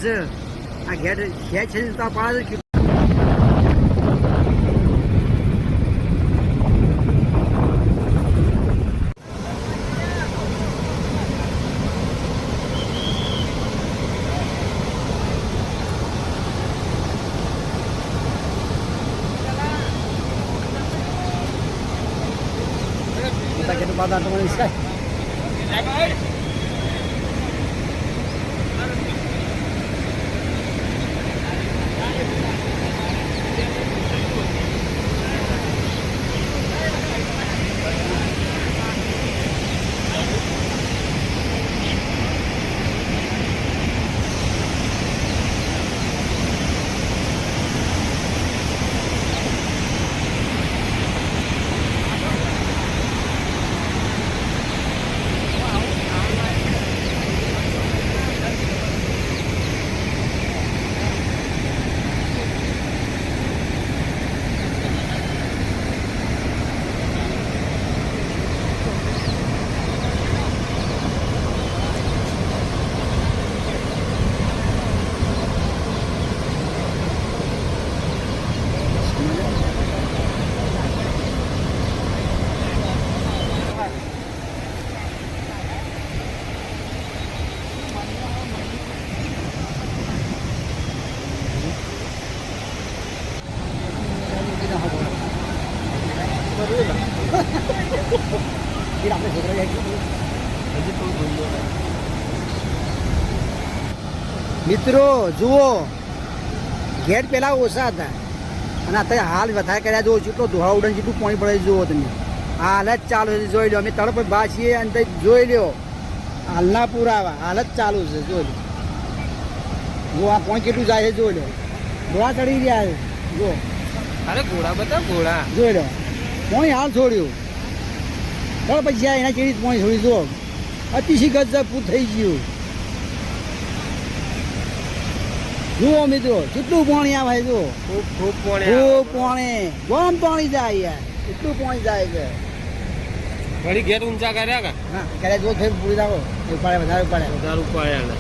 આ ઘેર છે તો પાડે કે kita kita pada teman iskai મિત્રો જુઓ ગેટ પેલા ઓછા હતા અને અત્યારે હાલ વધારે કર્યા જુઓ જેટલો ધોળા ઉડન જેટલું પાણી પડે જુઓ તમે હાલ જ ચાલુ છે જોઈ લો અમે તળપ બા છીએ અને જોઈ લ્યો હાલના પુરાવા હાલ જ ચાલુ છે જોઈ લો જો આ પાણી કેટલું જાય છે જોઈ લો ઘોડા ચડી રહ્યા છે જો અરે ઘોડા બતા ઘોડા જોઈ લો પાણી હાલ છોડ્યું તળ પછી એના ચેડી પાણી છોડી જો અતિશય ગજબ પૂર થઈ ગયું જુઓ મિત્રો કેટલું પાણી આવે જો ખૂબ પાણી ખૂબ પાણી ગરમ પાણી જાય યાર એટલું પાણી જાય છે વળી ઘેર ઊંચા કર્યા કા હા ક્યારે જો ફેર પૂરી રાખો ઉપાડે વધારે ઉપાડે વધારે ઉપાડ્યા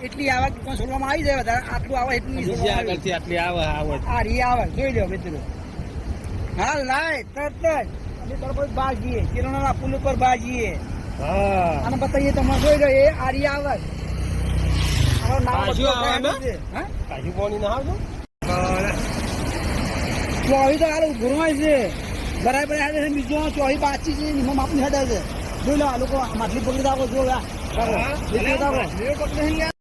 એટલી આવક પણ છોડવામાં આવી જાય વધારે આટલું આવે એટલી આગળથી આટલી આવે આ રી આવે જોઈ લો મિત્રો હાલ લાય તરત જ અમે તરફ બહાર જઈએ કિરણના પુલ ઉપર બહાર જઈએ હા અને બતાવીએ તમને જોઈ લો એ આ રી આવે કાજુ પાણી ના આવતું ચોવી તો હાલ ઘુરવાય છે બરાબર હાડે છે બીજો ચોવી બાચી છે એમાં માપની હાડે છે જોઈ લો આ લોકો માછલી પકડી દાખો જો પકડી